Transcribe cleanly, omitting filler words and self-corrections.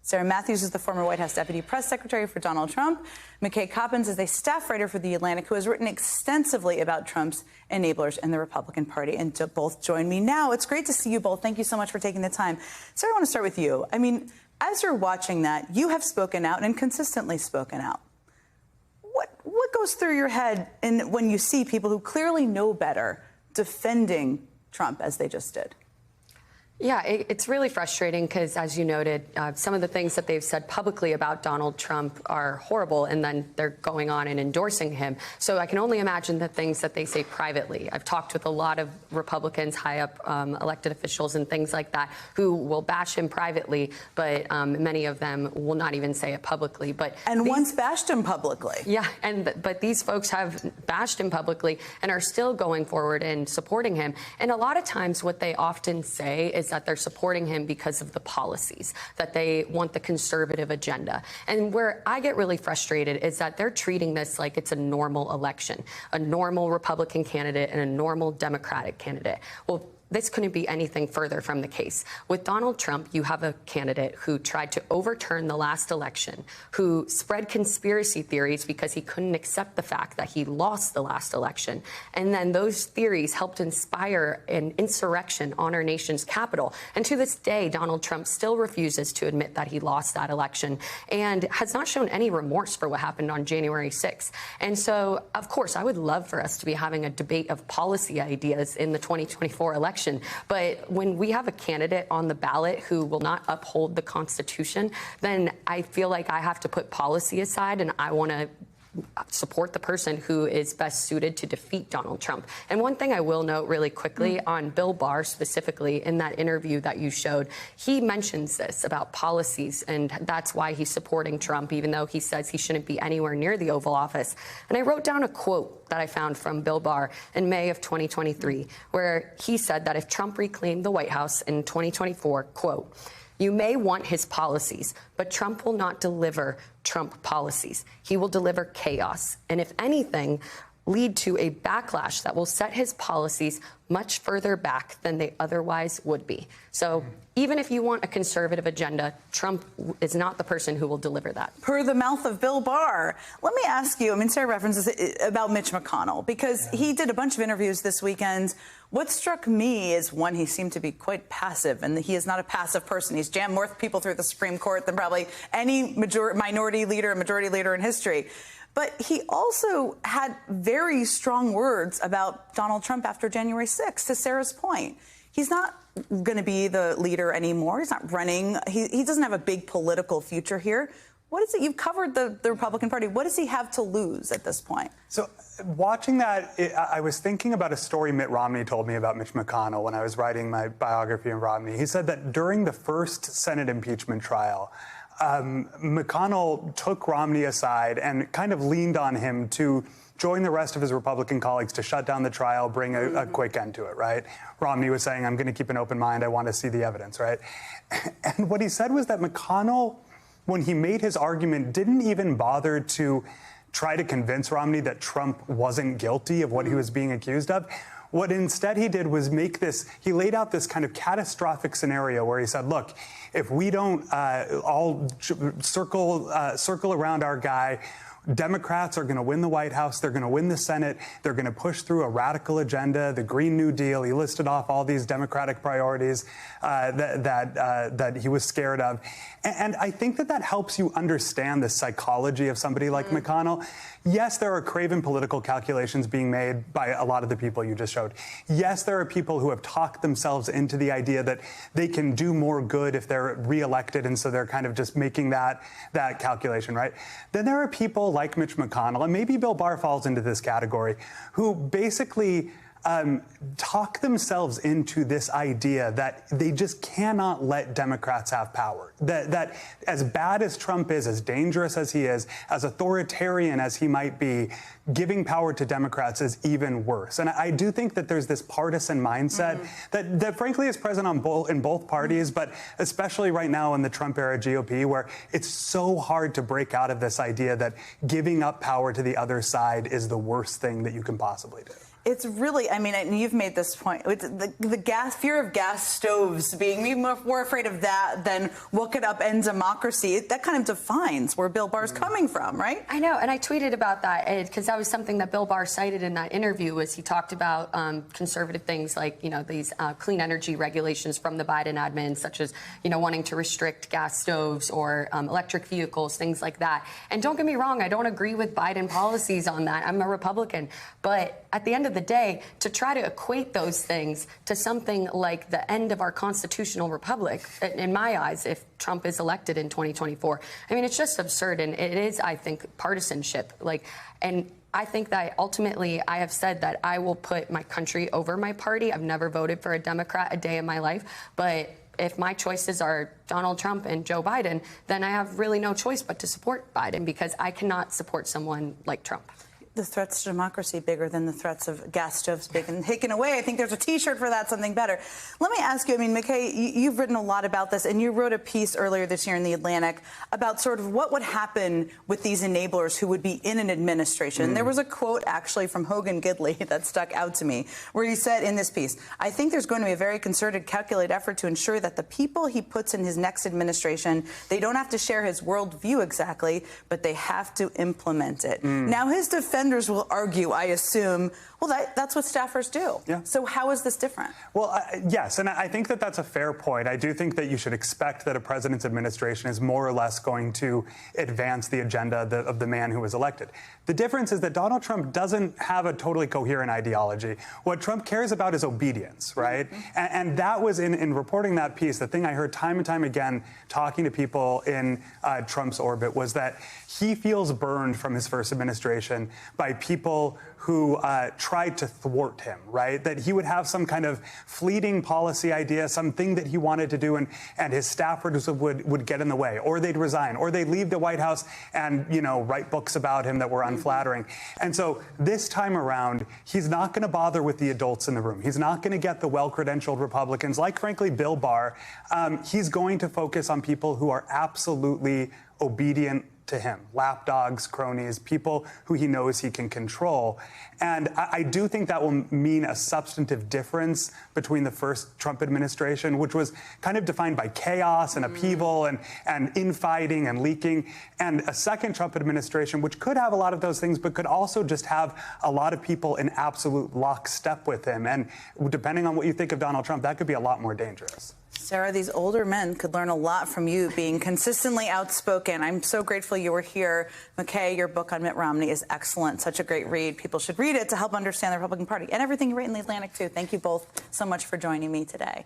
Sarah Matthews is the former White House Deputy Press Secretary for Donald Trump. McKay Coppins is a staff writer for The Atlantic who has written extensively about Trump's enablers in the Republican Party. And to both join me now. It's great to see you both. Thank you so much for taking the time. Sarah, I want to start with you. I mean, as you're watching that, you have spoken out and consistently spoken out. What goes through your head when you see people who clearly know better defending Trump as they just did? Yeah, it's really frustrating because, as you noted, some of the things that they've said publicly about Donald Trump are horrible, and then they're going on and endorsing him. So I can only imagine the things that they say privately. I've talked with a lot of Republicans, high-up elected officials and things like that, who will bash him privately, but many of them will not even say it publicly. And once bashed him publicly. Yeah, but these folks have bashed him publicly and are still going forward and supporting him. And a lot of times what they often say is that they're supporting him because of the policies, that they want the conservative agenda. And where I get really frustrated is that they're treating this like it's a normal election, a normal Republican candidate and a normal Democratic candidate. Well, this couldn't be anything further from the case. With Donald Trump, you have a candidate who tried to overturn the last election, who spread conspiracy theories because he couldn't accept the fact that he lost the last election. And then those theories helped inspire an insurrection on our nation's capital. And to this day, Donald Trump still refuses to admit that he lost that election and has not shown any remorse for what happened on January 6th. And so, of course, I would love for us to be having a debate of policy ideas in the 2024 election. But when we have a candidate on the ballot who will not uphold the Constitution, then I feel like I have to put policy aside and I want to support the person who is best suited to defeat Donald Trump. And one thing I will note really quickly on Bill Barr specifically, in that interview that you showed, he mentions this about policies, and that's why he's supporting Trump, even though he says he shouldn't be anywhere near the Oval Office. And I wrote down a quote that I found from Bill Barr in May of 2023, where he said that if Trump reclaimed the White House in 2024, quote, "You may want his policies, but Trump will not deliver Trump policies. He will deliver chaos. And if anything, lead to a backlash that will set his policies much further back than they otherwise would be." So even if you want a conservative agenda, Trump is not the person who will deliver that. Per the mouth of Bill Barr. Let me ask you, I mean, Sarah references about Mitch McConnell, because he did a bunch of interviews this weekend. What struck me is, one, he seemed to be quite passive, and he is not a passive person. He's jammed more people through the Supreme Court than probably any minority leader, majority leader in history. But he also had very strong words about Donald Trump after January 6th, to Sarah's point. He's not going to be the leader anymore. He's not running. He doesn't have a big political future here. What is it? You've covered the Republican Party. What does he have to lose at this point? So watching that, I was thinking about a story Mitt Romney told me about Mitch McConnell when I was writing my biography of Romney. He said that during the first Senate impeachment trial, McConnell took Romney aside and kind of leaned on him to join the rest of his Republican colleagues to shut down the trial, bring a quick end to it, right? Romney was saying, "I'm going to keep an open mind. I want to see the evidence," right? And what he said was that McConnell, when he made his argument, didn't even bother to try to convince Romney that Trump wasn't guilty of what he was being accused of. What instead he did was he laid out this kind of catastrophic scenario where he said, look, if we don't all circle around our guy, Democrats are going to win the White House. They're going to win the Senate. They're going to push through a radical agenda, the Green New Deal. He listed off all these Democratic priorities that he was scared of. And I think that helps you understand the psychology of somebody like McConnell. Yes, there are craven political calculations being made by a lot of the people you just showed. Yes, there are people who have talked themselves into the idea that they can do more good if they're reelected, and so they're kind of just making that calculation, right? Then there are people like Mitch McConnell, and maybe Bill Barr falls into this category, who basically talk themselves into this idea that they just cannot let Democrats have power. That as bad as Trump is, as dangerous as he is, as authoritarian as he might be, giving power to Democrats is even worse. And I do think that there's this partisan mindset that frankly is present in both parties, but especially right now in the Trump-era GOP, where it's so hard to break out of this idea that giving up power to the other side is the worst thing that you can possibly do. It's really, I mean, and you've made this point. The fear of gas stoves, being more afraid of that than what could upend democracy. That kind of defines where Bill Barr's coming from, right? I know, and I tweeted about that because that was something that Bill Barr cited in that interview. Was he talked about conservative things like these clean energy regulations from the Biden admin, such as wanting to restrict gas stoves or electric vehicles, things like that. And don't get me wrong, I don't agree with Biden policies on that. I'm a Republican, but at the end of the day, to try to equate those things to something like the end of our constitutional republic, in my eyes, if Trump is elected in 2024, I mean, it's just absurd. And it is, I think, partisanship. And I think that ultimately I have said that I will put my country over my party. I've never voted for a Democrat a day in my life. But if my choices are Donald Trump and Joe Biden, then I have really no choice but to support Biden because I cannot support someone like Trump. The threats to democracy bigger than the threats of gas stoves being taken away. I think there's a T-shirt for that, something better. Let me ask you, I mean, McKay, you've written a lot about this, and you wrote a piece earlier this year in The Atlantic about sort of what would happen with these enablers who would be in an administration. There was a quote, actually, from Hogan Gidley that stuck out to me, where he said in this piece, I think there's going to be a very concerted, calculated effort to ensure that the people he puts in his next administration, they don't have to share his worldview exactly, but they have to implement it. Now, his defenders will argue, I assume, well, that's what staffers do. Yeah. So how is this different? Well, yes, and I think that that's a fair point. I do think that you should expect that a president's administration is more or less going to advance the agenda of the man who was elected. The difference is that Donald Trump doesn't have a totally coherent ideology. What Trump cares about is obedience, right? And that was in reporting that piece, the thing I heard time and time again talking to people in Trump's orbit was that he feels burned from his first administration by people who tried to thwart him, right? That he would have some kind of fleeting policy idea, something that he wanted to do, and his staffers would get in the way, or they'd resign, or they'd leave the White House and, write books about him that were unflattering. And so this time around, he's not going to bother with the adults in the room. He's not going to get the well-credentialed Republicans, like, frankly, Bill Barr. He's going to focus on people who are absolutely obedient to him, lapdogs, cronies, people who he knows he can control. And I do think that will mean a substantive difference between the first Trump administration, which was kind of defined by chaos and upheaval and infighting and leaking, and a second Trump administration, which could have a lot of those things, but could also just have a lot of people in absolute lockstep with him. And depending on what you think of Donald Trump, that could be a lot more dangerous. Sarah, these older men could learn a lot from you being consistently outspoken. I'm so grateful you were here. McKay, your book on Mitt Romney is excellent. Such a great read. People should read it to help understand the Republican Party and everything you write in The Atlantic, too. Thank you both so much for joining me today.